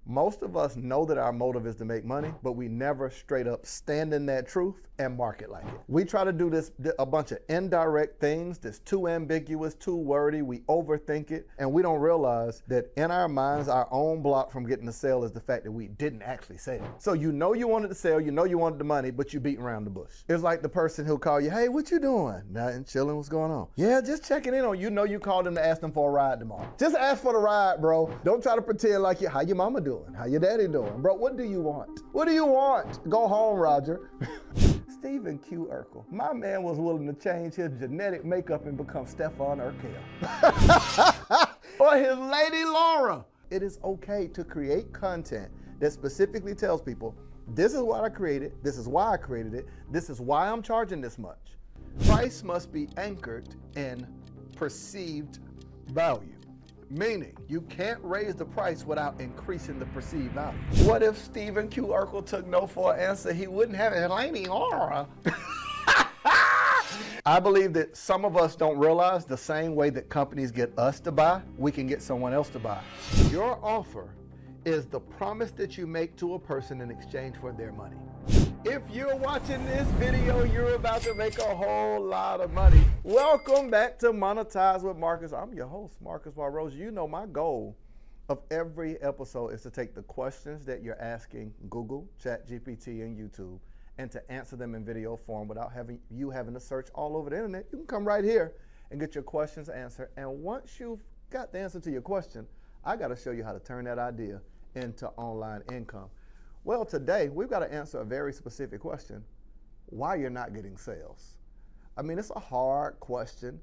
Most of us know that our motive is to make money, but we never straight up stand in that truth and market like it. We try to do this, a bunch of indirect things that's too ambiguous, too wordy, we overthink it, and we don't realize that in our minds, our own block from getting the sale is the fact that we didn't actually sell. So you know you wanted to sell, you know you wanted the money, but you beating around the bush. It's like the person who'll call you, hey, what you doing? Nothing, chilling, what's going on? Yeah, just checking in on you. Know you called them to ask them for a ride tomorrow. Just ask for the ride, bro. Don't try to pretend like how your mama doing, how your daddy doing. Bro, what do you want? What do you want? Go home, Roger. Stephen Q. Urkel. My man was willing to change his genetic makeup and become Stefan Urkel. Or his lady Laura. It is okay to create content that specifically tells people, this is what I created, this is why I created it, this is why I'm charging this much. Price must be anchored in perceived value. Meaning, you can't raise the price without increasing the perceived value. What if Stephen Q. Urkel took no for an answer? He wouldn't have a lady Laura. I believe that some of us don't realize the same way that companies get us to buy, we can get someone else to buy. Your offer is the promise that you make to a person in exchange for their money. If you're watching this video, you're about to make a whole lot of money. Welcome back to Monetize with Marcus. I'm your host, Marcus Rosier. You know my goal of every episode is to take the questions that you're asking Google, ChatGPT, and YouTube and to answer them in video form without having to search all over the internet. You can come right here and get your questions answered. And once you've got the answer to your question, I got to show you how to turn that idea into online income. Well, today we've got to answer a very specific question: why you're not getting sales. I mean, it's a hard question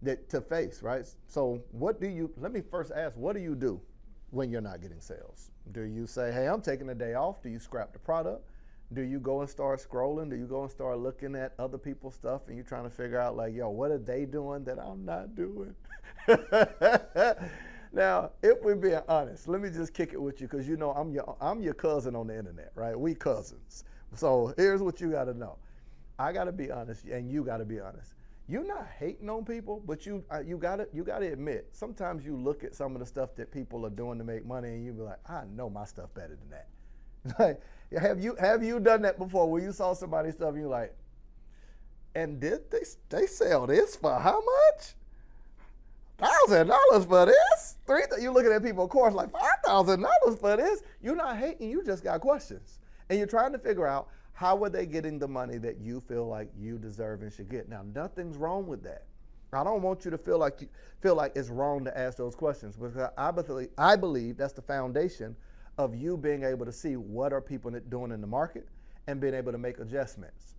to face, right? So let me first ask, what do you do when you're not getting sales? Do you say, hey, I'm taking a day off? Do you scrap the product? Do you go and start scrolling? Do you go and start looking at other people's stuff and you're trying to figure out like, yo, what are they doing that I'm not doing? Now, if we're being honest, let me just kick it with you because you know I'm your cousin on the internet, right? We cousins. So here's what you got to know. I got to be honest, and you got to be honest. You're not hating on people, but you got to admit, sometimes you look at some of the stuff that people are doing to make money, and you be like, I know my stuff better than that. Like, have you done that before? Where you saw somebody's stuff, and you're like, and did they sell this for how much? $1,000 for this? You looking at people, of course, like $5,000 for this? You're not hating, you just got questions. And you're trying to figure out how are they getting the money that you feel like you deserve and should get. Now, nothing's wrong with that. I don't want you to feel like it's wrong to ask those questions because I believe that's the foundation of you being able to see what are people doing in the market and being able to make adjustments.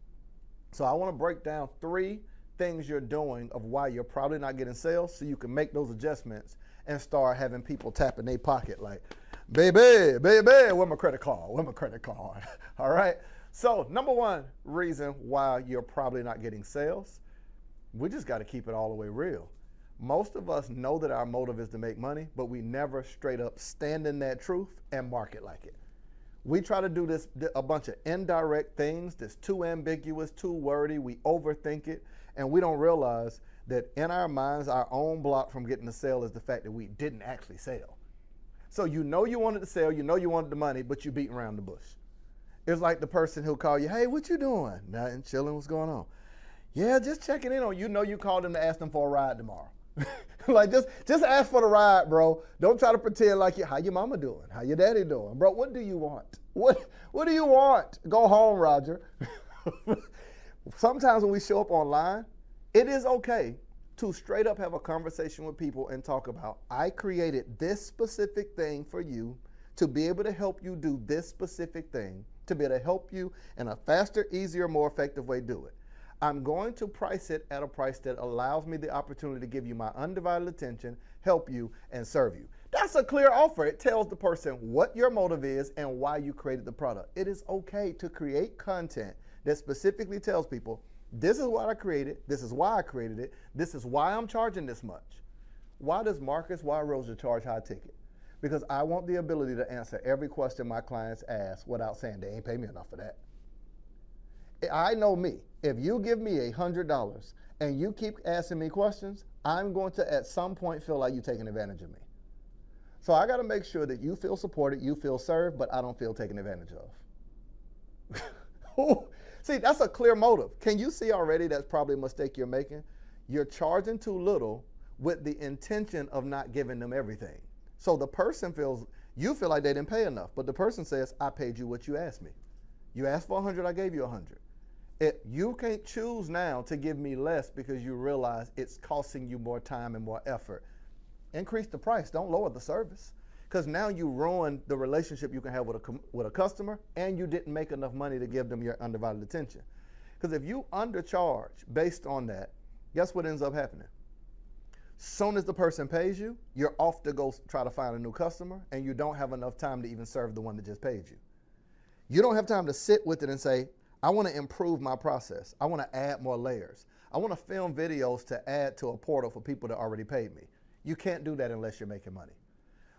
So I want to break down 3 things you're doing of why you're probably not getting sales so you can make those adjustments and start having people tap in their pocket like, baby, where my credit card? All right. So number 1 reason why you're probably not getting sales, we just got to keep it all the way real. Most of us know that our motive is to make money, but we never straight up stand in that truth and market like it. We try to do this, a bunch of indirect things that's too ambiguous, too wordy, we overthink it, and we don't realize that in our minds, our own block from getting the sale is the fact that we didn't actually sell. So you know you wanted to sell, you know you wanted the money, but you beating around the bush. It's like the person who'll call you, hey, what you doing? Nothing, chilling, what's going on? Yeah, just checking in on you. Know you called them to ask them for a ride tomorrow. Like just ask for the ride, bro. Don't try to pretend like how your mama doing, how your daddy doing. Bro, what do you want? What do you want? Go home, Roger. Sometimes when we show up online, it is okay to straight up have a conversation with people and talk about, I created this specific thing for you to be able to help you do this specific thing, to be able to help you in a faster, easier, more effective way do it. I'm going to price it at a price that allows me the opportunity to give you my undivided attention, help you, and serve you. That's a clear offer. It tells the person what your motive is and why you created the product. It is okay to create content that specifically tells people, this is what I created, this is why I created it, this is why I'm charging this much. Why does Marcus Rosier charge high ticket? Because I want the ability to answer every question my clients ask without saying they ain't pay me enough for that. I know me. If you give me $100 and you keep asking me questions, I'm going to at some point feel like you're taking advantage of me. So I got to make sure that you feel supported, you feel served, but I don't feel taken advantage of. See, that's a clear motive. Can you see already that's probably a mistake you're making? You're charging too little with the intention of not giving them everything. So the person you feel like they didn't pay enough, but the person says, I paid you what you asked me. You asked for 100, I gave you 100. You can't choose now to give me less because you realize it's costing you more time and more effort. Increase the price, don't lower the service. Because now you ruin the relationship you can have with a customer, and you didn't make enough money to give them your undivided attention. Because if you undercharge based on that, guess what ends up happening? Soon as the person pays you, you're off to go try to find a new customer, and you don't have enough time to even serve the one that just paid you. You don't have time to sit with it and say, I want to improve my process. I want to add more layers. I want to film videos to add to a portal for people that already paid me. You can't do that unless you're making money.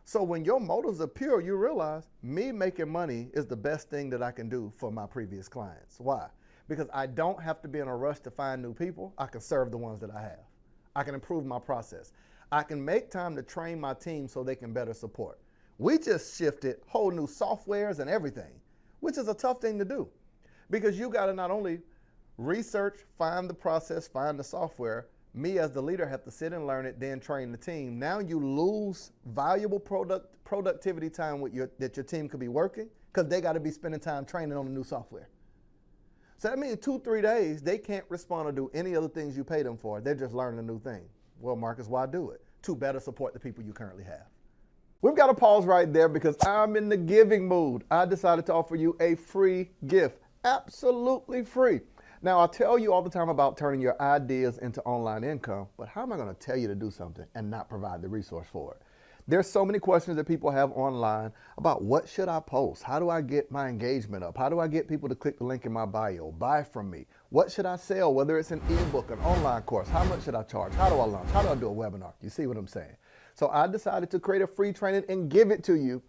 So when your motives are pure, you realize me making money is the best thing that I can do for my previous clients. Why? Because I don't have to be in a rush to find new people. I can serve the ones that I have. I can improve my process. I can make time to train my team so they can better support. We just shifted whole new softwares and everything, which is a tough thing to do because you got to not only research, find the process, find the software. Me as the leader have to sit and learn it, then train the team. Now you lose valuable productivity time that your team could be working because they got to be spending time training on the new software. So that means 2-3 days, they can't respond or do any other things you pay them for. They're just learning a new thing. Well, Marcus, why do it? To better support the people you currently have. We've got to pause right there because I'm in the giving mood. I decided to offer you a free gift, absolutely free. Now, I tell you all the time about turning your ideas into online income, but how am I going to tell you to do something and not provide the resource for it? There's so many questions that people have online about what should I post? How do I get my engagement up? How do I get people to click the link in my bio, buy from me? What should I sell, whether it's an ebook, an online course? How much should I charge? How do I launch? How do I do a webinar? You see what I'm saying? So I decided to create a free training and give it to you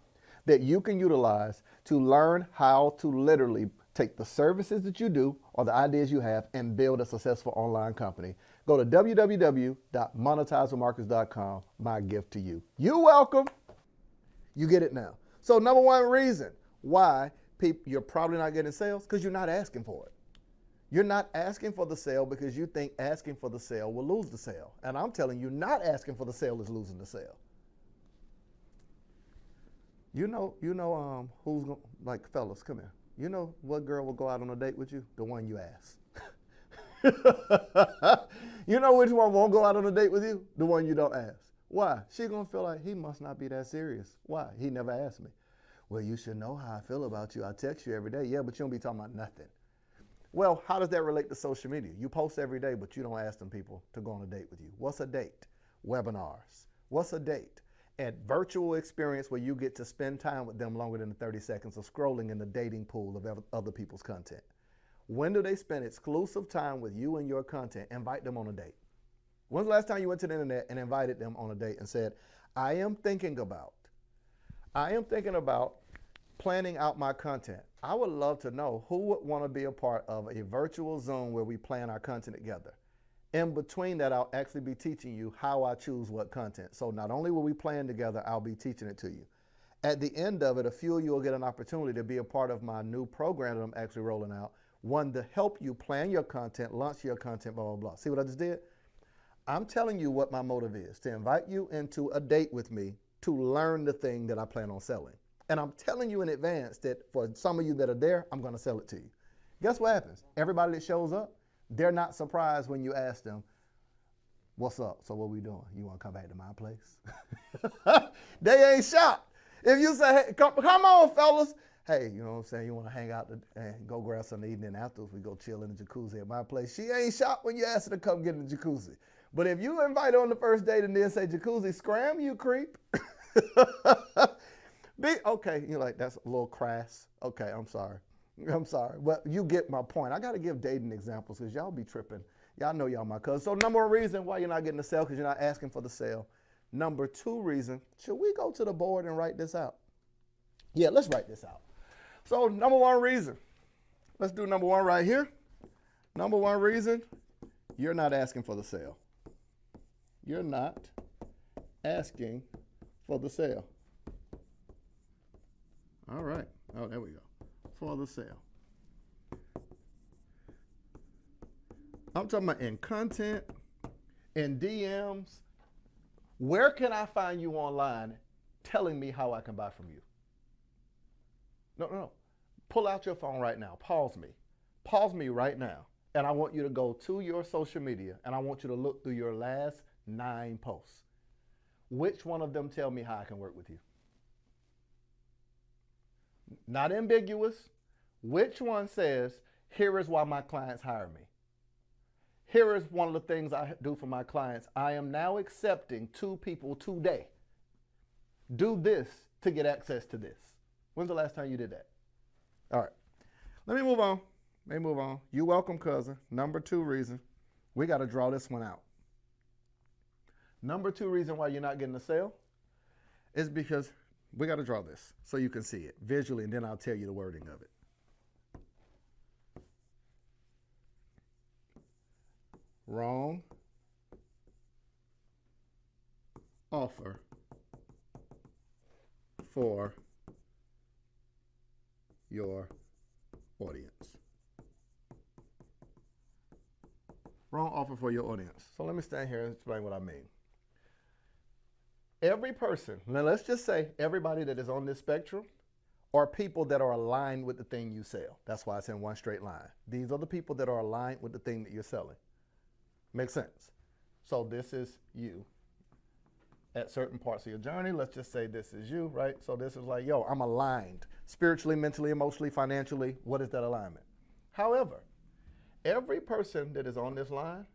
that you can utilize to learn how to literally take the services that you do or the ideas you have and build a successful online company. Go to www.monetizewithmarcus.com, my gift to you. You're welcome. You get it now. So number one reason why you're probably not getting sales, because you're not asking for it. You're not asking for the sale because you think asking for the sale will lose the sale. And I'm telling you, not asking for the sale is losing the sale. You know, who's going, like, fellas, come here. You know what girl will go out on a date with you? The one you ask. You know which one won't go out on a date with you? The one you don't ask. Why? She gonna feel like he must not be that serious. Why? He never asked me. Well, you should know how I feel about you. I text you every day. Yeah, but you don't be talking about nothing. Well, how does that relate to social media? You post every day, but you don't ask them people to go on a date with you. What's a date? Webinars. What's a date? A virtual experience where you get to spend time with them longer than the 30 seconds of scrolling in the dating pool of other people's content. When do they spend exclusive time with you and your content? Invite them on a date. When's the last time you went to the internet and invited them on a date and said, I am thinking about planning out my content. I would love to know who would want to be a part of a virtual Zoom where we plan our content together. In between that, I'll actually be teaching you how I choose what content. So not only will we plan together, I'll be teaching it to you. At the end of it, a few of you will get an opportunity to be a part of my new program that I'm actually rolling out. One to help you plan your content, launch your content, blah, blah, blah. See what I just did? I'm telling you what my motive is, to invite you into a date with me to learn the thing that I plan on selling. And I'm telling you in advance that for some of you that are there, I'm going to sell it to you. Guess what happens? Everybody that shows up, they're not surprised when you ask them, what's up? So what we doing? You want to come back to my place? They ain't shocked. If you say, hey, come on, fellas. Hey, you know what I'm saying? You want to hang out and go grab some evening afterwards, we go chill in the jacuzzi at my place. She ain't shocked when you ask her to come get in the jacuzzi. But if you invite her on the first date and then say jacuzzi, scram, you creep. Okay, you're like, that's a little crass. Okay, I'm sorry. But you get my point. I got to give dating examples because y'all be tripping. Y'all know y'all my cousins. So number one reason why you're not getting the sale because you're not asking for the sale. Number two reason, should we go to the board and write this out? Yeah, let's write this out. So number one reason, let's do number one right here. Number one reason, you're not asking for the sale. You're not asking for the sale. All right. Oh, there we go. For the sale. I'm talking about in content, in DMs. Where can I find you online telling me how I can buy from you? No. Pull out your phone right now. Pause me. Pause me right now. And I want you to go to your social media and I want you to look through your last 9 posts. Which one of them tell me how I can work with you? Not ambiguous. Which one says, here is why my clients hire me? Here is one of the things I do for my clients. I am now accepting 2 people today. Do this to get access to this. When's the last time you did that? All right. Let me move on. You're welcome, cousin. Number 2 reason. We got to draw this one out. Number 2 reason why you're not getting a sale is because we got to draw this so you can see it visually, and then I'll tell you the wording of it. Wrong offer for your audience. Wrong offer for your audience. So let me stand here and explain what I mean. Every person, now let's just say everybody that is on this spectrum are people that are aligned with the thing you sell. That's why it's in one straight line. These are the people that are aligned with the thing that you're selling. Makes sense? So this is you. At certain parts of your journey, let's just say this is you, right? So this is like, yo, I'm aligned spiritually, mentally, emotionally, financially. What is that alignment? However, every person that is on this line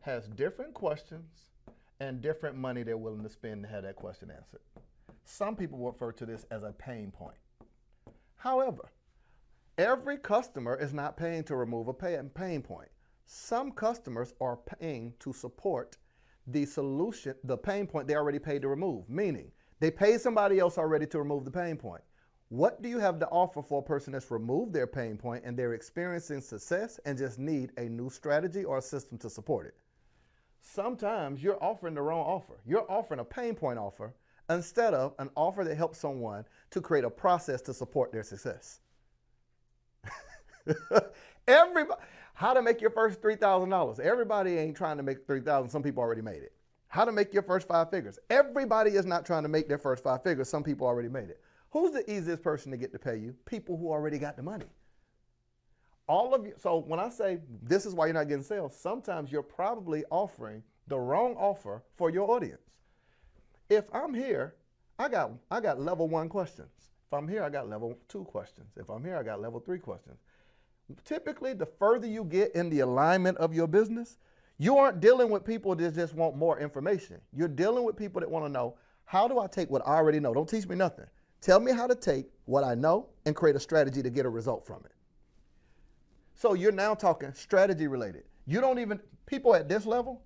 has different questions and different money they're willing to spend to have that question answered. Some people refer to this as a pain point. However, every customer is not paying to remove a pain point. Some customers are paying to support the solution, the pain point they already paid to remove, meaning they paid somebody else already to remove the pain point. What do you have to offer for a person that's removed their pain point and they're experiencing success and just need a new strategy or a system to support it? Sometimes you're offering the wrong offer. You're offering a pain point offer instead of an offer that helps someone to create a process to support their success. Everybody, how to make your first $3,000. Everybody ain't trying to make $3,000. Some people already made it. How to make your first 5 figures. Everybody is not trying to make their first 5 figures. Some people already made it. Who's the easiest person to get to pay you? People who already got the money. All of you. So when I say this is why you're not getting sales, sometimes you're probably offering the wrong offer for your audience. If I'm here, I got level 1 questions. If I'm here, I got level 2 questions. If I'm here, I got level 3 questions. Typically, the further you get in the alignment of your business, you aren't dealing with people that just want more information. You're dealing with people that want to know, how do I take what I already know? Don't teach me nothing. Tell me how to take what I know and create a strategy to get a result from it. So you're now talking strategy related. You don't even, people at this level,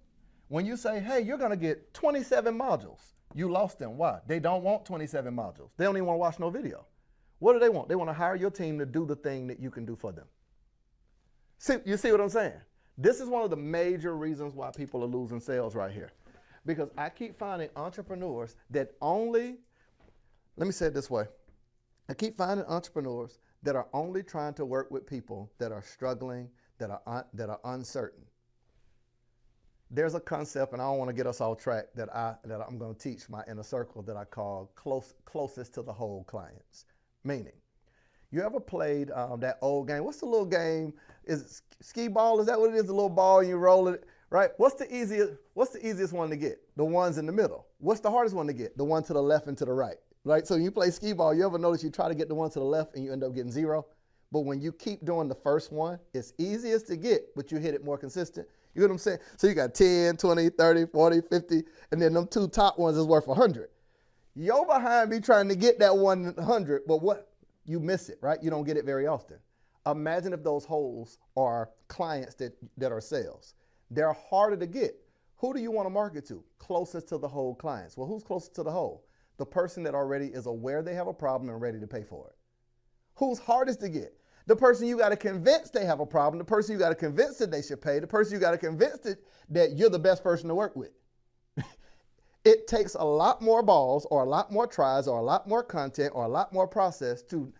when you say, hey, you're going to get 27 modules, you lost them. Why? They don't want 27 modules. They don't even want to watch no video. What do they want? They want to hire your team to do the thing that you can do for them. See, you see what I'm saying? This is one of the major reasons why people are losing sales right here. Because I keep finding entrepreneurs that only, let me say it this way. I keep finding entrepreneurs that are only trying to work with people that are struggling, that are uncertain. There's a concept, and I don't want to get us off track, that I'm going to teach my inner circle that I call closest to the whole clients. Meaning, you ever played that old game? What's the little game? Is it skee ball? Is that what it is? The little ball and you roll it, right? What's the easiest one to get? The ones in the middle. What's the hardest one to get? The one to the left and to the right, right? So you play skee ball. You ever notice you try to get the one to the left and you end up getting 0? But when you keep doing the first one, it's easiest to get, but you hit it more consistent. You know what I'm saying? So you got 10, 20, 30, 40, 50, and then them 2 top ones is worth 100. You're behind me trying to get that 100, but what? You miss it, right? You don't get it very often. Imagine if those holes are clients that are sales. They're harder to get. Who do you want to market to? Closest to the whole clients. Well, who's closest to the whole? The person that already is aware they have a problem and ready to pay for it. Who's hardest to get? The person you got to convince they have a problem, the person you got to convince that they should pay, the person you got to convince that you're the best person to work with. It takes a lot more balls or a lot more tries or a lot more content or a lot more process to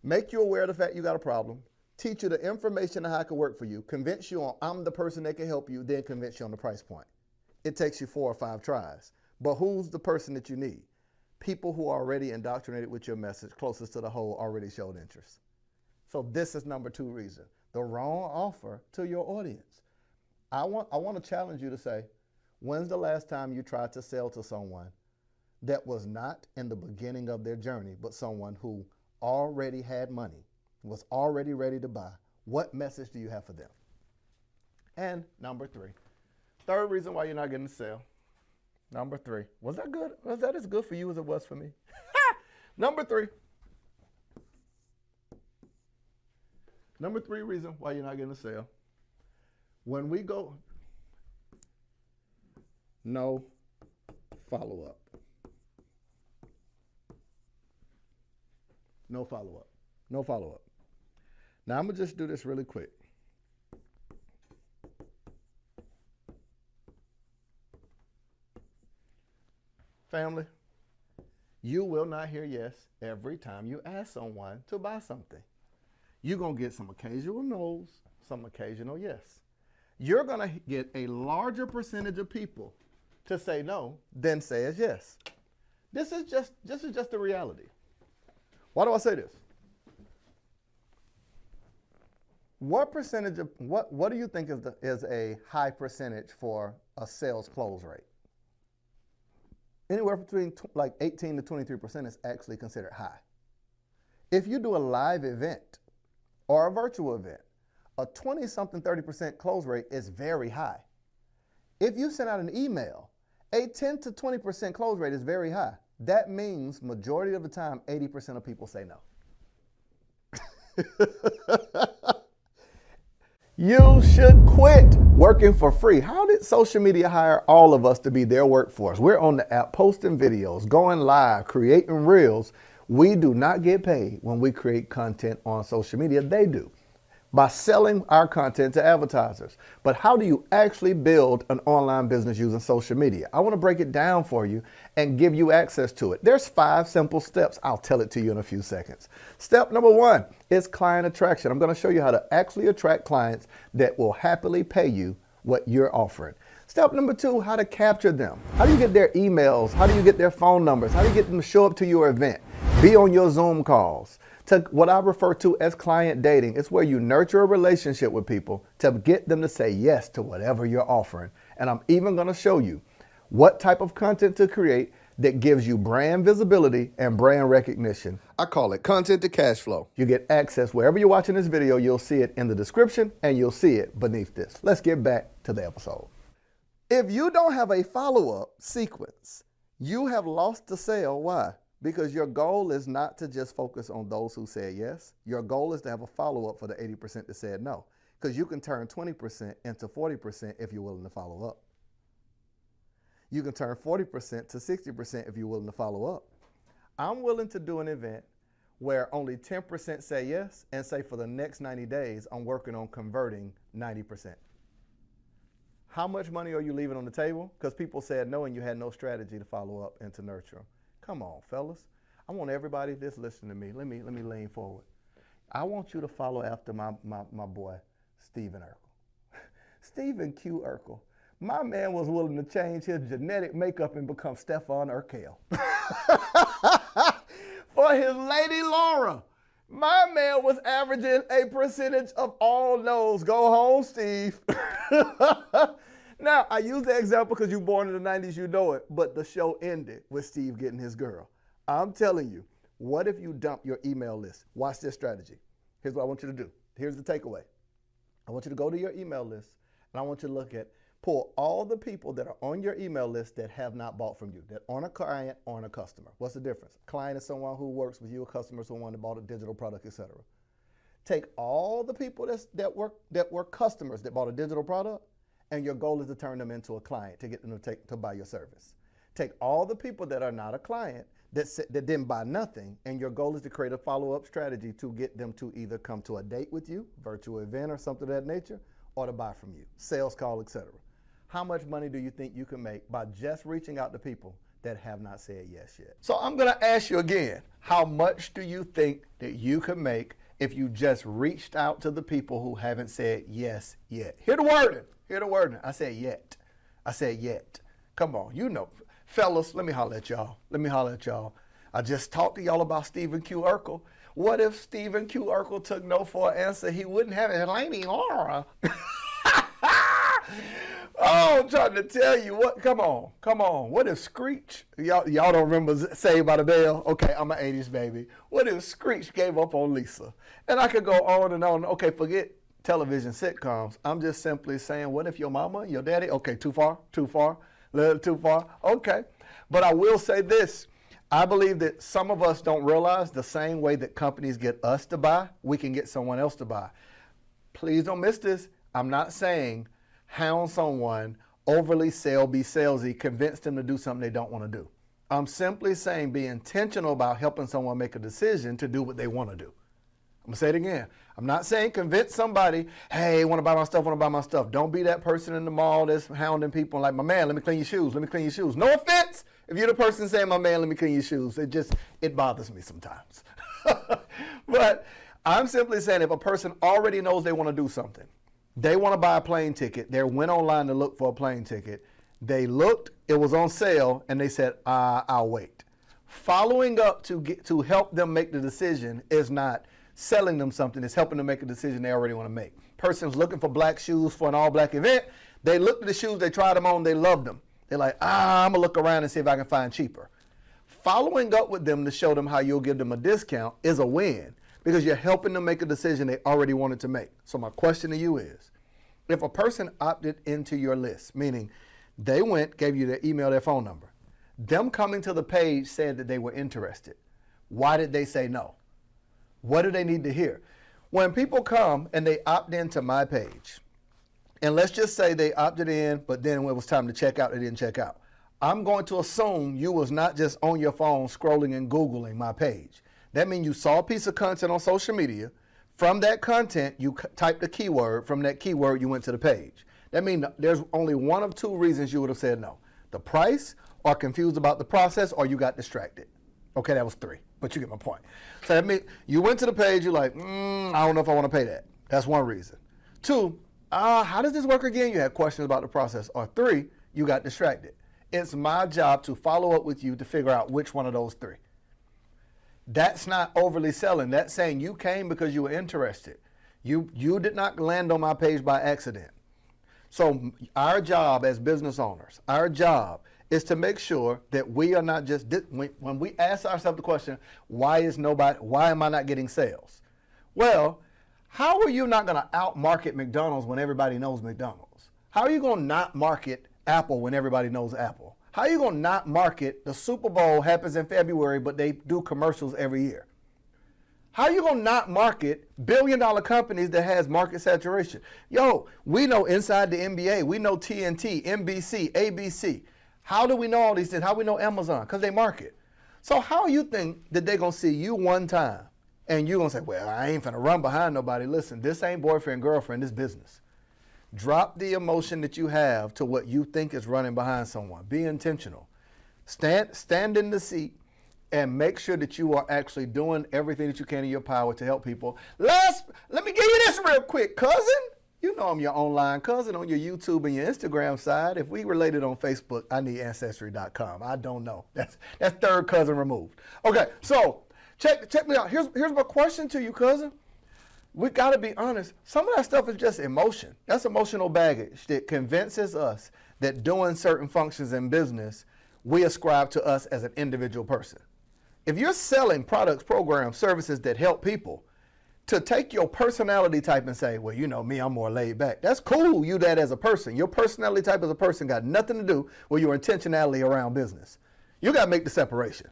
make you aware of the fact you got a problem, teach you the information on how it can work for you, convince you on I'm the person that can help you, then convince you on the price point. It takes you 4 or 5 tries. But who's the person that you need? People who are already indoctrinated with your message, closest to the whole, already showed interest. So this is number 2 reason. The wrong offer to your audience. I want to challenge you to say, when's the last time you tried to sell to someone that was not in the beginning of their journey, but someone who already had money, was already ready to buy? What message do you have for them? And number 3, third reason why you're not getting to sell. Number 3, was that good? Was that as good for you as it was for me? Number 3 reason why you're not getting to sell. When we go, no follow-up. No follow-up. No follow-up. Now, I'm going to just do this really quick. Family, you will not hear yes every time you ask someone to buy something. You're going to get some occasional no's, some occasional yes. You're going to get a larger percentage of people to say no than says yes. This is just the reality. Why do I say this? What percentage of what do you think is a high percentage for a sales close rate? Anywhere between like 18 to 23% is actually considered high. If you do a live event or a virtual event, a 20-something 30% close rate is very high. If you send out an email, a 10 to 20% close rate is very high. That means majority of the time, 80% of people say no. You should quit working for free. How did social media hire all of us to be their workforce? We're on the app posting videos, going live, creating reels. We do not get paid when we create content on social media. They do, by selling our content to advertisers. But how do you actually build an online business using social media? I want to break it down for you and give you access to it. There's 5 simple steps. I'll tell it to you in a few seconds. Step number 1 is client attraction. I'm going to show you how to actually attract clients that will happily pay you what you're offering. Step number 2, how to capture them. How do you get their emails? How do you get their phone numbers? How do you get them to show up to your event? Be on your Zoom calls. To what I refer to as client dating. It's where you nurture a relationship with people to get them to say yes to whatever you're offering. And I'm even going to show you what type of content to create that gives you brand visibility and brand recognition. I call it content to cash flow. You get access wherever you're watching this video. You'll see it in the description and you'll see it beneath this. Let's get back to the episode. If you don't have a follow-up sequence, you have lost the sale. Why? Because your goal is not to just focus on those who said yes. Your goal is to have a follow-up for the 80% that said no. Because you can turn 20% into 40% if you're willing to follow up. You can turn 40% to 60% if you're willing to follow up. I'm willing to do an event where only 10% say yes and say for the next 90 days, I'm working on converting 90%. How much money are you leaving on the table? Because people said no and you had no strategy to follow up and to nurture them. Come on, fellas. I want everybody that's listening to me. Let me lean forward. I want you to follow after my boy, Stephen Urkel. Stephen Q. Urkel. My man was willing to change his genetic makeup and become Stefan Urkel. For his lady Laura. My man was averaging a percentage of all no's. Go home, Steve. Now, I use that example because you're born in the 90s, you know it, but the show ended with Steve getting his girl. I'm telling you, what if you dump your email list? Watch this strategy. Here's what I want you to do. Here's the takeaway. I want you to go to your email list, and I want you to look at, pull all the people that are on your email list that have not bought from you, that aren't a client, aren't a customer. What's the difference? A client is someone who works with you, a customer is someone that bought a digital product, etc. Take all the people that were customers that bought a digital product, and your goal is to turn them into a client to get them to buy your service. Take all the people that are not a client that didn't buy nothing, and your goal is to create a follow-up strategy to get them to either come to a date with you, virtual event or something of that nature, or to buy from you, sales call, etc. how much money do you think you can make by just reaching out to people that have not said yes yet? So I'm going to ask you again, how much do you think that you can make if you just reached out to the people who haven't said yes yet? Hear the wording. Hear the wording. I said yet. I said yet. Come on, you know. Fellas, let me holler at y'all. Let me holler at y'all. I just talked to y'all about Stephen Q. Urkel. What if Stephen Q. Urkel took no for an answer? He wouldn't have it. Lady Laura. Oh, I'm trying to tell you what. Come on, come on. What if Screech? Y'all don't remember Saved by the Bell? Okay, I'm an 80s baby. What if Screech gave up on Lisa? And I could go on and on. Okay, forget television sitcoms. I'm just simply saying, what if your mama, your daddy? Okay, too far, a little too far. Okay, but I will say this. I believe that some of us don't realize the same way that companies get us to buy, we can get someone else to buy. Please don't miss this. I'm not saying hound someone, overly sell, be salesy, convince them to do something they don't want to do. I'm simply saying be intentional about helping someone make a decision to do what they want to do. I'm going to say it again. I'm not saying convince somebody, hey, want to buy my stuff. Don't be that person in the mall that's hounding people like, my man, let me clean your shoes. No offense if you're the person saying, my man, let me clean your shoes. It bothers me sometimes. But I'm simply saying if a person already knows they want to do something, they want to buy a plane ticket. They went online to look for a plane ticket. They looked, it was on sale, and they said, I'll wait. Following up to help them make the decision is not selling them something. It's helping them make a decision they already want to make. Person's looking for black shoes for an all-black event. They looked at the shoes, they tried them on, they loved them. They're like, I'm going to look around and see if I can find cheaper. Following up with them to show them how you'll give them a discount is a win, because you're helping them make a decision they already wanted to make. So my question to you is, if a person opted into your list, meaning they went, gave you their email, their phone number, them coming to the page said that they were interested. Why did they say no? What do they need to hear? When people come and they opt into my page, and let's just say they opted in, but then when it was time to check out, they didn't check out. I'm going to assume you was not just on your phone scrolling and Googling my page. That means you saw a piece of content on social media. From that content, you typed a keyword. From that keyword, you went to the page. That means there's only one of two reasons you would have said no. The price, or confused about the process, or you got distracted. Okay, that was three, but you get my point. So that means you went to the page, you're like, I don't know if I want to pay that. That's one reason. Two, how does this work again? You had questions about the process. Or three, you got distracted. It's my job to follow up with you to figure out which one of those three. That's not overly selling. That's saying you came because you were interested. You did not land on my page by accident. So our job as business owners, our job is to make sure that we are not just, when we ask ourselves the question, why am I not getting sales? Well, how are you not going to outmarket McDonald's when everybody knows McDonald's? How are you going to not market Apple when everybody knows Apple? How are you going to not market the Super Bowl happens in February, but they do commercials every year? How are you going to not market billion-dollar companies that has market saturation? Yo, we know inside the NBA, we know TNT, NBC, ABC. How do we know all these things? How do we know Amazon? Because they market. So how you think that they're going to see you one time and you're going to say, well, I ain't finna run behind nobody. Listen, this ain't boyfriend, girlfriend, this business. Drop the emotion that you have to what you think is running behind someone. Be intentional. Stand in the seat and make sure that you are actually doing everything that you can in your power to help people. Let me give you this real quick, cousin. You know I'm your online cousin on your YouTube and your Instagram side. If we related on Facebook, I need Ancestry.com. I don't know. That's third cousin removed. Okay, so check me out. Here's my question to you, cousin. We got to be honest. Some of that stuff is just emotion. That's emotional baggage that convinces us that doing certain functions in business, we ascribe to us as an individual person. If you're selling products, programs, services that help people, to take your personality type and say, well, you know me, I'm more laid back. That's cool, you that as a person. Your personality type as a person got nothing to do with your intentionality around business. You got to make the separation.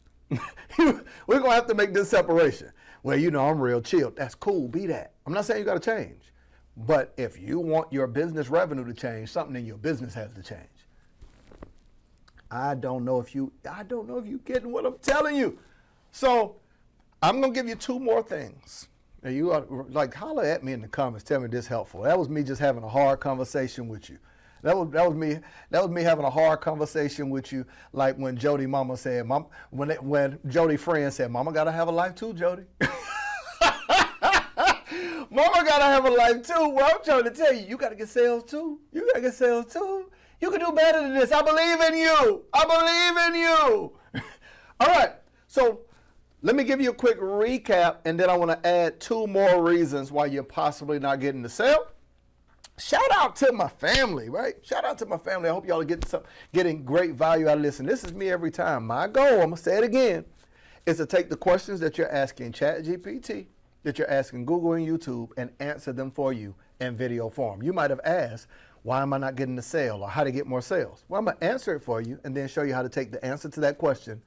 We're going to have to make this separation. Well, you know, I'm real chilled. That's cool, be that. I'm not saying you got to change. But if you want your business revenue to change, something in your business has to change. I don't know if you getting what I'm telling you. So I'm going to give you two more things. And you are like, holler at me in the comments. Tell me this helpful. That was me just having a hard conversation with you. That was me. That was me having a hard conversation with you, like when Jody Mama said, when Jody friend said, "Mama gotta have a life too, Jody." Mama gotta have a life too. Well, I'm trying to tell you, you gotta get sales too. You gotta get sales too. You can do better than this. I believe in you. I believe in you. All right. So let me give you a quick recap, and then I want to add 2 more reasons why you're possibly not getting the sale. Shout out to my family, right? Shout out to my family. I hope y'all are getting great value out of this. And this is me every time. My goal, I'm going to say it again, is to take the questions that you're asking ChatGPT, that you're asking Google and YouTube, and answer them for you in video form. You might have asked, why am I not getting the sale, or how to get more sales? Well, I'm going to answer it for you and then show you how to take the answer to that question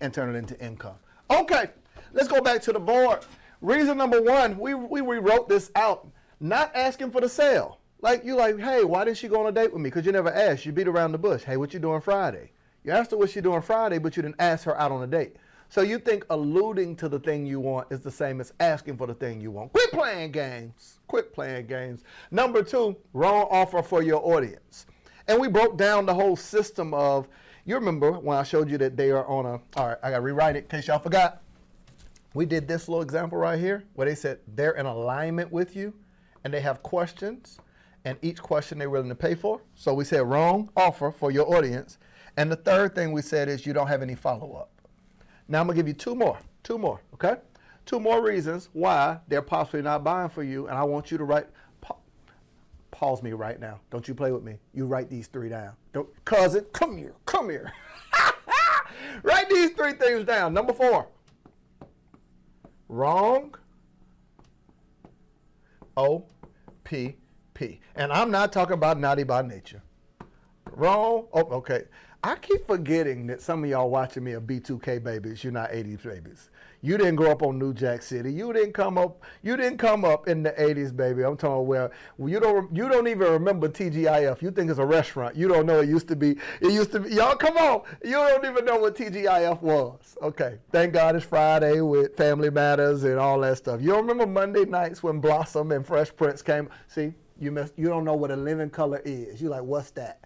and turn it into income. Okay, let's go back to the board. Reason number 1, we rewrote this out. Not asking for the sale. Like, you like, hey, why didn't she go on a date with me? Because you never asked. You beat around the bush. Hey, what you doing Friday? You asked her what she doing Friday, but you didn't ask her out on a date. So you think alluding to the thing you want is the same as asking for the thing you want. Quit playing games. Quit playing games. Number 2, wrong offer for your audience. And we broke down the whole system of, you remember when I showed you that they are on a, all right, I got to rewrite it in case y'all forgot. We did this little example right here where they said they're in alignment with you and they have questions, and each question they're willing to pay for. So we said wrong offer for your audience. And the third thing we said is you don't have any follow-up. Now I'm going to give you 2 more, okay? 2 more reasons why they're possibly not buying for you, and I want you to write, pause me right now. Don't you play with me. You write these 3 down. Don't, cousin, come here. Write these 3 things down. Number 4, wrong O.P.P. And I'm not talking about naughty by nature. Wrong, oh, okay. I keep forgetting that some of y'all watching me are B2K babies. You're not 80s babies. You didn't grow up on New Jack City. You didn't come up in the 80s, baby. I'm talking where you don't even remember TGIF. You think it's a restaurant. You don't know it used to be. Y'all come on. You don't even know what TGIF was. Okay. Thank God it's Friday with Family Matters and all that stuff. You don't remember Monday nights when Blossom and Fresh Prince came? See, you don't know what a living color is. You like, what's that?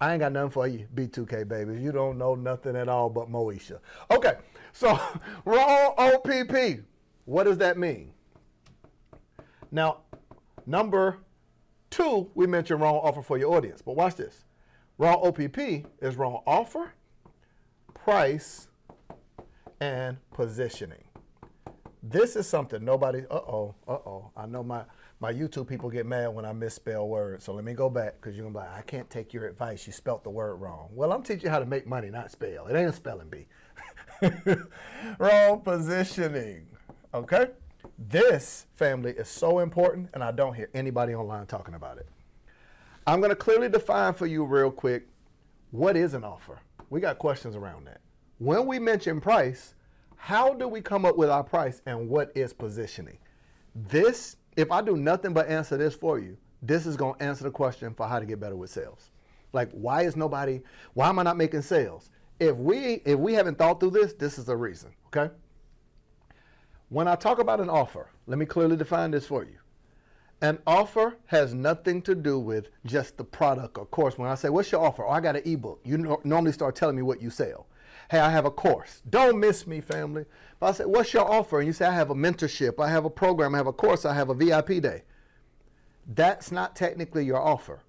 I ain't got nothing for you, B2K babies. You don't know nothing at all but Moesha. Okay, so wrong O.P.P. What does that mean? Now, number 2, we mentioned wrong offer for your audience. But watch this. Wrong O.P.P. is wrong offer, price, and positioning. This is something nobody, I know my YouTube people get mad when I misspell words. So let me go back, because you're going to be like, I can't take your advice. You spelt the word wrong. Well, I'm teaching you how to make money, not spell. It ain't a spelling bee. Wrong positioning. Okay? This, family, is so important, and I don't hear anybody online talking about it. I'm going to clearly define for you real quick, what is an offer? We got questions around that. When we mention price, how do we come up with our price, and what is positioning? This, if I do nothing but answer this for you, this is going to answer the question for how to get better with sales. Like, why am I not making sales? If we haven't thought through this, this is the reason, okay? When I talk about an offer, let me clearly define this for you. An offer has nothing to do with just the product or course. When I say, what's your offer? Oh, I got an ebook. You normally start telling me what you sell. Hey, I have a course. Don't miss me, family. If I say, what's your offer? And you say, I have a mentorship, I have a program, I have a course, I have a VIP day. That's not technically your offer.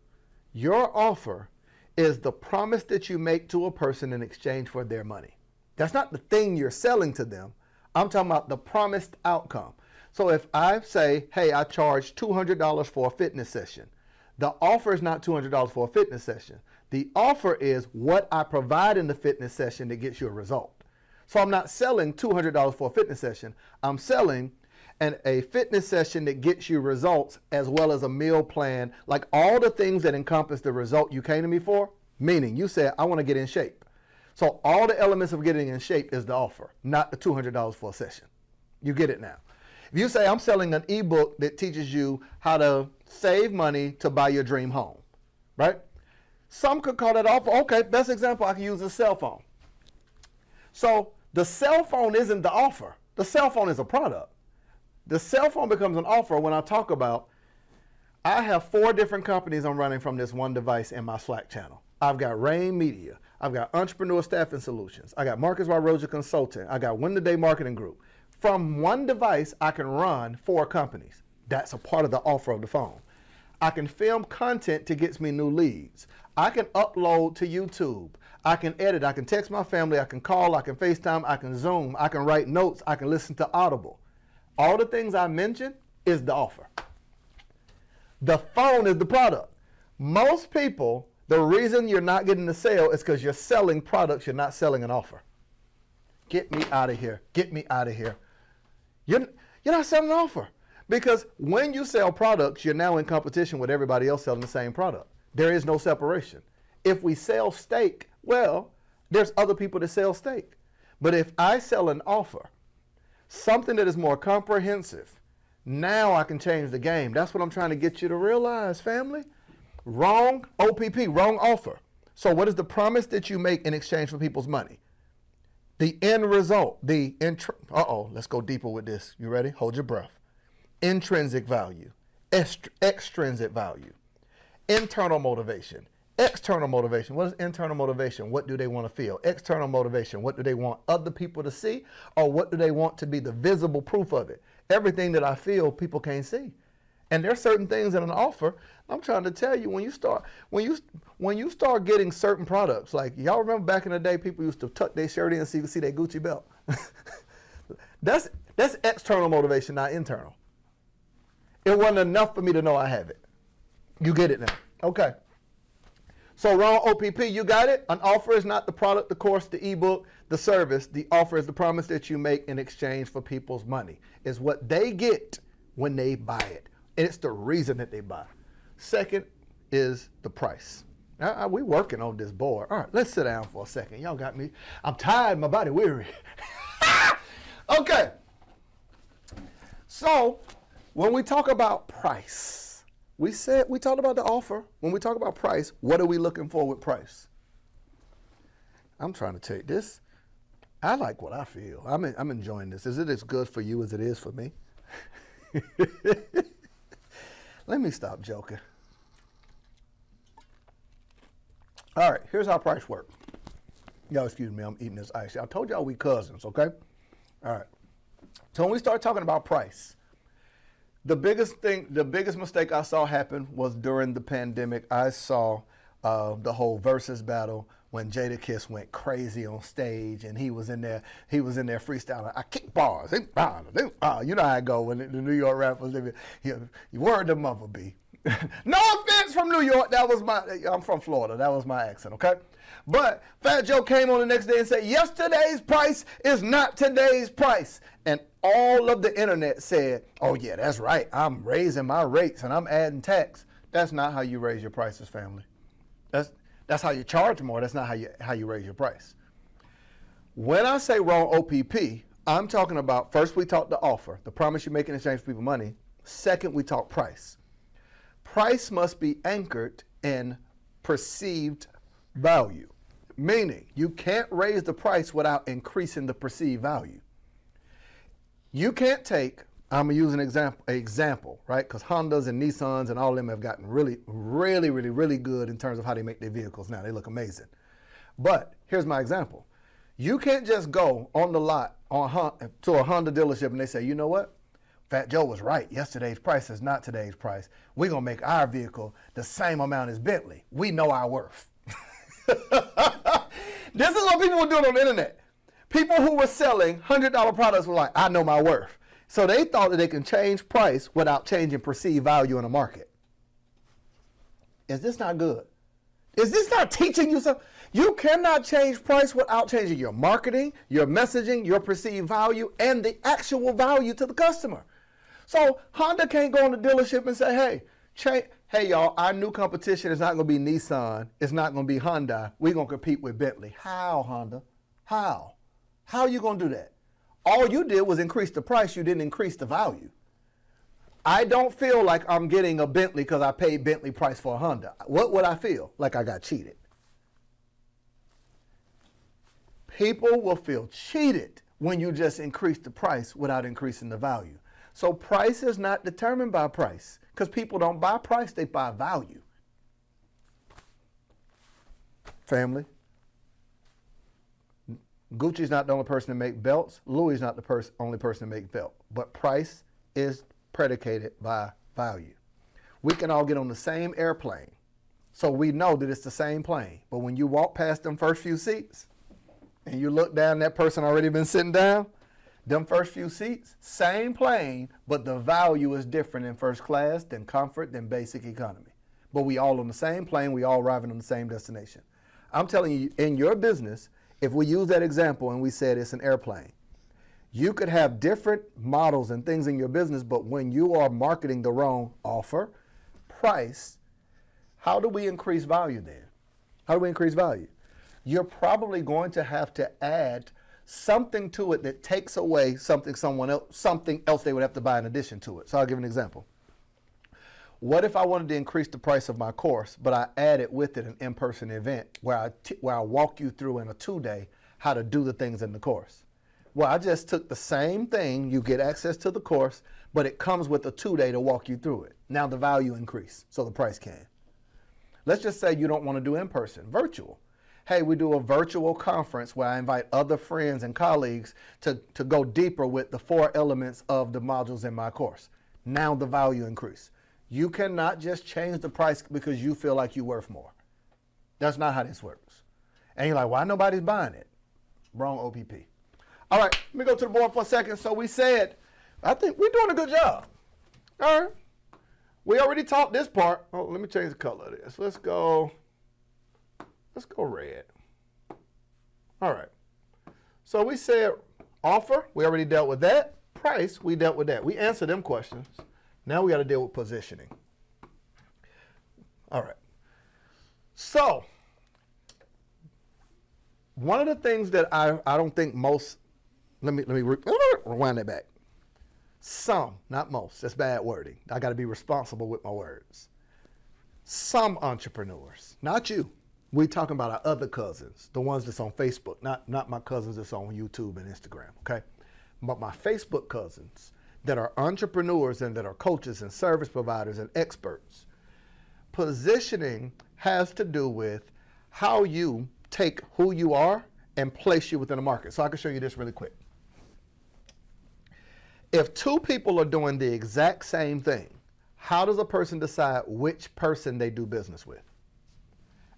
Your offer is the promise that you make to a person in exchange for their money. That's not the thing you're selling to them. I'm talking about the promised outcome. So if I say, hey, I charge $200 for a fitness session, the offer is not $200 for a fitness session. The offer is what I provide in the fitness session that gets you a result. So I'm not selling $200 for a fitness session. I'm selling a fitness session that gets you results, as well as a meal plan, like all the things that encompass the result you came to me for. Meaning you said, I want to get in shape. So all the elements of getting in shape is the offer, not the $200 for a session. You get it now. If you say, I'm selling an ebook that teaches you how to save money to buy your dream home, right? Some could call that offer. Okay, best example I can use is a cell phone. So the cell phone isn't the offer. The cell phone is a product. The cell phone becomes an offer when I talk about, I have 4 different companies I'm running from this one device in my Slack channel. I've got Rain Media. I've got Entrepreneur Staffing Solutions. I got Marcus by Rosier Consulting. I got Win the Day Marketing Group. From one device, I can run 4 companies. That's a part of the offer of the phone. I can film content to get me new leads. I can upload to YouTube. I can edit. I can text my family. I can call. I can FaceTime. I can Zoom. I can write notes. I can listen to Audible. All the things I mentioned is the offer. The phone is the product. Most people, the reason you're not getting the sale is because you're selling products, you're not selling an offer. Get me out of here. Get me out of here. You're not selling an offer. Because when you sell products, you're now in competition with everybody else selling the same product. There is no separation. If we sell steak, well, there's other people that sell steak. But if I sell an offer, something that is more comprehensive, now I can change the game. That's what I'm trying to get you to realize, family. Wrong O.P.P, wrong offer. So what is the promise that you make in exchange for people's money? The end result, let's go deeper with this. You ready? Hold your breath. Intrinsic value, extrinsic value, internal motivation, external motivation. What is internal motivation? What do they want to feel? External motivation, what do they want other people to see, or what do they want to be the visible proof of it? Everything that I feel, people can't see. And there's certain things in an offer. I'm trying to tell you, when you start getting certain products, like y'all remember back in the day, people used to tuck their shirt in so you could see their Gucci belt. That's external motivation, not internal. It wasn't enough for me to know I have it. You get it now. Okay. So wrong O.P.P, you got it? An offer is not the product, the course, the ebook, the service. The offer is the promise that you make in exchange for people's money. It's what they get when they buy it. And it's the reason that they buy. Second is the price. We working on this board. All right, let's sit down for a second. Y'all got me. I'm tired, my body weary. Okay. So when we talk about price, we talked about the offer. When we talk about price, what are we looking for with price? I'm trying to take this. I like what I feel. I'm enjoying this. Is it as good for you as it is for me? Let me stop joking. All right, here's how price works. Y'all excuse me, I'm eating this ice. I told y'all we cousins, okay? All right. So when we start talking about price, the biggest mistake I saw happen was during the pandemic. I saw the whole versus battle when Jadakiss went crazy on stage and he was in there freestyling. I kick bars. You know how I go when the New York rappers, you word the mother be. No offense from New York, I'm from Florida, that was my accent, okay? But Fat Joe came on the next day and said, yesterday's price is not today's price. And all of the internet said, oh yeah, that's right, I'm raising my rates and I'm adding tax. That's not how you raise your prices, family. That's how you charge more, that's not how you raise your price. When I say wrong O.P.P, I'm talking about, first we talk the offer, the promise you make in exchange for people money. Second, we talk price. Price must be anchored in perceived value, meaning you can't raise the price without increasing the perceived value. You can't take, I'm going to use an example, right? Because Hondas and Nissans and all of them have gotten really, really, really, really good in terms of how they make their vehicles now. They look amazing. But here's my example. You can't just go on the lot to a Honda dealership and they say, you know what? Fat Joe was right. Yesterday's price is not today's price. We're going to make our vehicle the same amount as Bentley. We know our worth. This is what people were doing on the internet. People who were selling $100 products were like, I know my worth. So they thought that they can change price without changing perceived value in the market. Is this not good? Is this not teaching you something? You cannot change price without changing your marketing, your messaging, your perceived value, and the actual value to the customer. So Honda can't go in the dealership and say, hey y'all, our new competition is not going to be Nissan. It's not going to be Hyundai. We're going to compete with Bentley. How, Honda? How? How are you going to do that? All you did was increase the price. You didn't increase the value. I don't feel like I'm getting a Bentley because I paid Bentley price for a Honda. What would I feel? Like I got cheated. People will feel cheated when you just increase the price without increasing the value. So price is not determined by price, because people don't buy price, they buy value. Family. Gucci's not the only person to make belts. Louis is not the only person to make belt. But price is predicated by value. We can all get on the same airplane, so we know that it's the same plane. But when you walk past them first few seats and you look down, that person already been sitting down, them first few seats, same plane, but the value is different in first class than comfort than basic economy. But we all on the same plane, we all arriving on the same destination. I'm telling you, in your business, if we use that example and we said it's an airplane, you could have different models and things in your business, but when you are marketing the wrong offer, price, how do we increase value then? How do we increase value? You're probably going to have to add something to it that takes away something else they would have to buy in addition to it. So I'll give an example. What if I wanted to increase the price of my course, but I added with it an in-person event where I walk you through in a 2-day how to do the things in the course? Well, I just took the same thing, you get access to the course, but it comes with a 2-day to walk you through it. Now the value increased, so the price can. Let's just say you don't want to do in-person, virtual. Hey, we do a virtual conference where I invite other friends and colleagues to go deeper with the 4 elements of the modules in my course. Now the value increased. You cannot just change the price because you feel like you're worth more. That's not how this works. And you're like, why nobody's buying it? Wrong O.P.P. All right, let me go to the board for a second. So we said, I think we're doing a good job. All right. We already taught this part. Oh, let me change the color of this. Let's go red. All right. So we said offer, we already dealt with that. Price, we dealt with that. We answered them questions. Now we got to deal with positioning. All right. So one of the things that I don't think most, let me rewind that back. Some, not most, that's bad wording. I got to be responsible with my words. Some entrepreneurs, not you. We're talking about our other cousins, the ones that's on Facebook, not my cousins that's on YouTube and Instagram, okay? But my Facebook cousins that are entrepreneurs and that are coaches and service providers and experts. Positioning has to do with how you take who you are and place you within a market. So I can show you this really quick. If 2 people are doing the exact same thing, how does a person decide which person they do business with?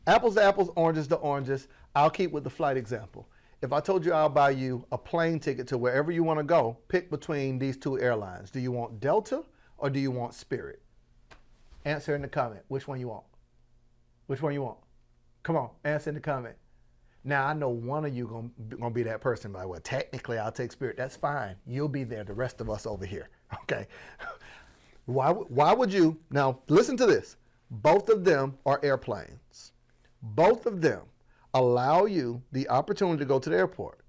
Apples to apples, oranges to oranges. I'll keep with the flight example. If I told you I'll buy you a plane ticket to wherever you want to go, pick between these 2 airlines. Do you want Delta or do you want Spirit? Answer in the comment. Which one you want? Which one you want? Come on, answer in the comment. Now, I know one of you gonna be that person, like, well, technically I'll take Spirit. That's fine. You'll be there. The rest of us over here, okay? Why would you, now listen to this. Both of them are airplanes. Both of them allow you the opportunity to go to the airport.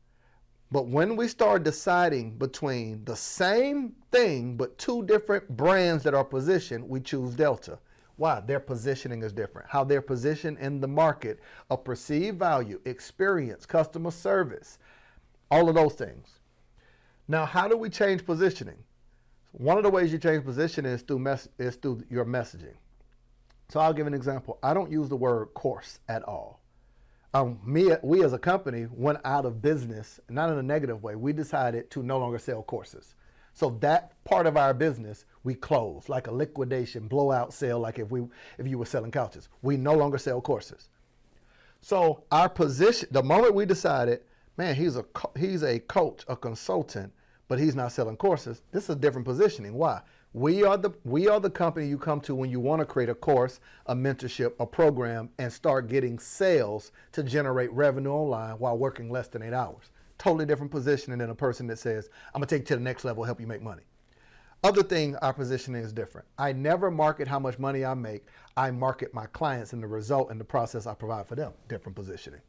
But when we start deciding between the same thing, but 2 different brands that are positioned, we choose Delta. Why? Their positioning is different. How they're positioned in the market of perceived value, experience, customer service, all of those things. Now, how do we change positioning? One of the ways you change positioning is through your messaging. So I'll give an example. I don't use the word course at all. We as a company went out of business, not in a negative way. We decided to no longer sell courses. So that part of our business, we closed, like a liquidation, blowout sale, like if you were selling couches. We no longer sell courses. So our position, the moment we decided, man, he's a coach, a consultant, but he's not selling courses, this is a different positioning. Why? We are the company you come to when you want to create a course, a mentorship, a program, and start getting sales to generate revenue online while working less than 8 hours. Totally different positioning than a person that says, I'm going to take you to the next level, help you make money. Other thing, our positioning is different. I never market how much money I make. I market my clients and the result and the process I provide for them. Different positioning.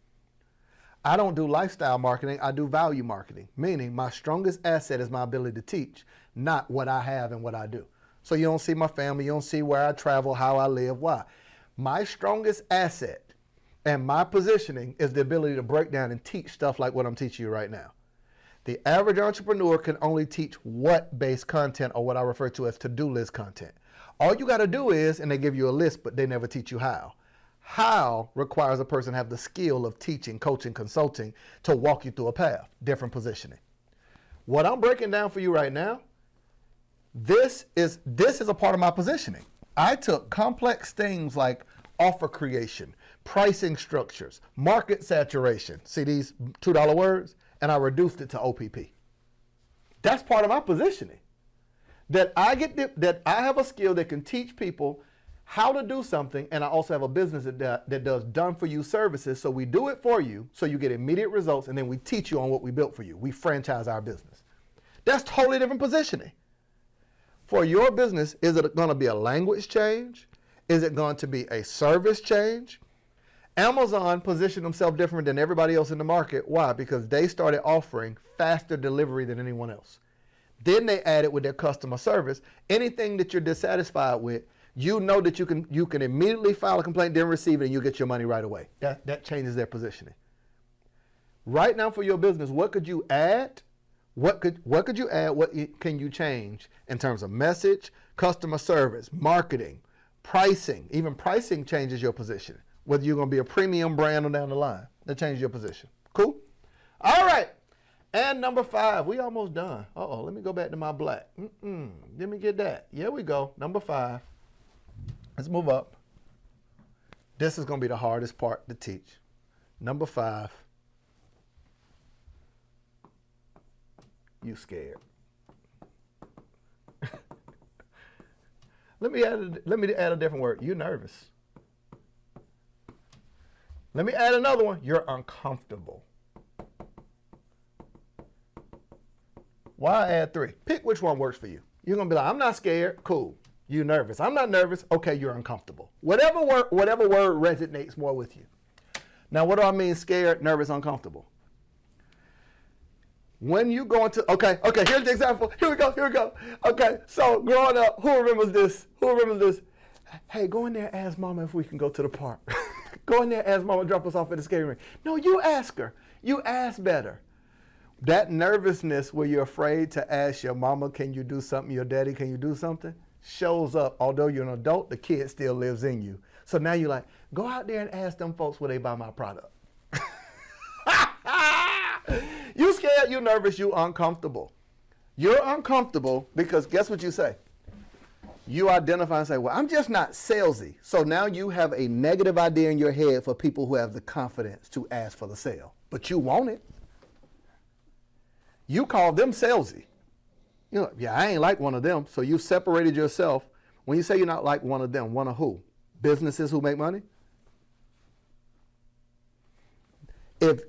I don't do lifestyle marketing, I do value marketing, meaning my strongest asset is my ability to teach, not what I have and what I do. So you don't see my family, you don't see where I travel, how I live. Why? My strongest asset and my positioning is the ability to break down and teach stuff like what I'm teaching you right now. The average entrepreneur can only teach what-based content, or what I refer to as to-do list content. All you got to do is, and they give you a list, but they never teach you how. How requires a person to have the skill of teaching, coaching, consulting to walk you through a path, different positioning. What I'm breaking down for you right now, this is a part of my positioning. I took complex things like offer creation, pricing structures, market saturation. See these $2 words? And I reduced it to O.P.P. That's part of my positioning. That I have a skill that can teach people how to do something, and I also have a business that does done-for-you services, so we do it for you, so you get immediate results, and then we teach you on what we built for you. We franchise our business. That's totally different positioning. For your business, is it going to be a language change? Is it going to be a service change? Amazon positioned themselves different than everybody else in the market. Why? Because they started offering faster delivery than anyone else. Then they added with their customer service, anything that you're dissatisfied with, you know that you can immediately file a complaint, then receive it, and you get your money right away. That changes their positioning. Right now for your business, what could you add? What could you add? What can you change in terms of message, customer service, marketing, pricing? Even pricing changes your position. Whether you're going to be a premium brand or down the line, that changes your position. Cool? All right. And number 5, we almost done. Uh-oh, let me go back to my black. Let me get that. Here we go. Number 5. Let's move up. This is going to be the hardest part to teach. Number 5. You scared. Let me add a different word. You're nervous. Let me add another one. You're uncomfortable. Why add 3? Pick which one works for you. You're going to be like, I'm not scared. Cool. You're nervous. I'm not nervous. Okay, you're uncomfortable. Whatever word resonates more with you. Now, what do I mean scared, nervous, uncomfortable? When you go into, okay, here's the example. Here we go. Okay, so growing up, who remembers this? Hey, go in there and ask mama if we can go to the park. Go in there and ask mama to drop us off at the skating rink. No, you ask her. You ask better. That nervousness where you're afraid to ask your mama, can you do something? Your daddy, can you do something? Shows up. Although you're an adult, the kid still lives in you. So now you're like, go out there and ask them folks where they buy my product. You scared, you nervous, you uncomfortable. You're uncomfortable because guess what you say? You identify and say, well, I'm just not salesy. So now you have a negative idea in your head for people who have the confidence to ask for the sale. But you want it. You call them salesy. You know, yeah, I ain't like one of them. So you separated yourself. When you say you're not like one of them, one of who? Businesses who make money?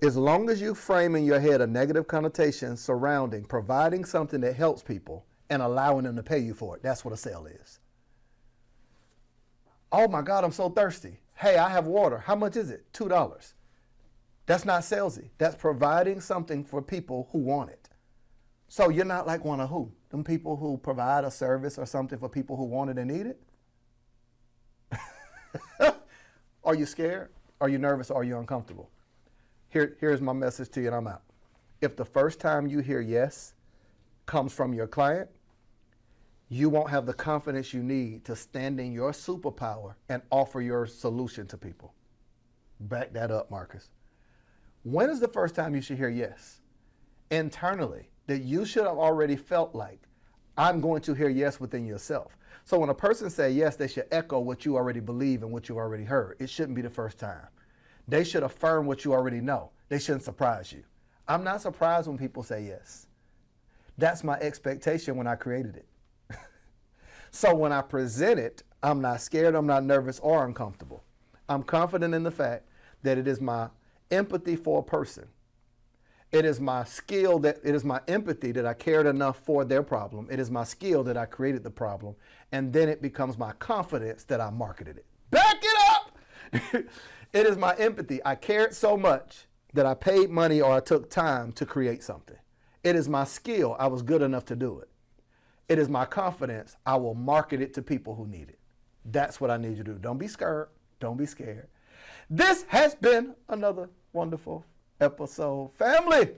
As long as you frame in your head a negative connotation surrounding providing something that helps people and allowing them to pay you for it, that's what a sale is. Oh my God, I'm so thirsty. Hey, I have water. How much is it? $2. That's not salesy. That's providing something for people who want it. So you're not like one of who? Them people who provide a service or something for people who want it and need it? Are you scared? Are you nervous? Are you uncomfortable? Here's my message to you and I'm out. If the first time you hear yes comes from your client, you won't have the confidence you need to stand in your superpower and offer your solution to people. Back that up, Marcus. When is the first time you should hear yes? Internally, that you should have already felt like, I'm going to hear yes within yourself. So when a person says yes, they should echo what you already believe and what you already heard. It shouldn't be the first time. They should affirm what you already know. They shouldn't surprise you. I'm not surprised when people say yes. That's my expectation when I created it. So when I present it, I'm not scared, I'm not nervous or uncomfortable. I'm confident in the fact that it is my empathy for a person. It is my skill, it is my empathy that I cared enough for their problem. It is my skill that I created the problem. And then it becomes my confidence that I marketed it. Back it up! It is my empathy. I cared so much that I paid money or I took time to create something. It is my skill. I was good enough to do it. It is my confidence. I will market it to people who need it. That's what I need you to do. Don't be scared. Don't be scared. This has been another wonderful episode. Family,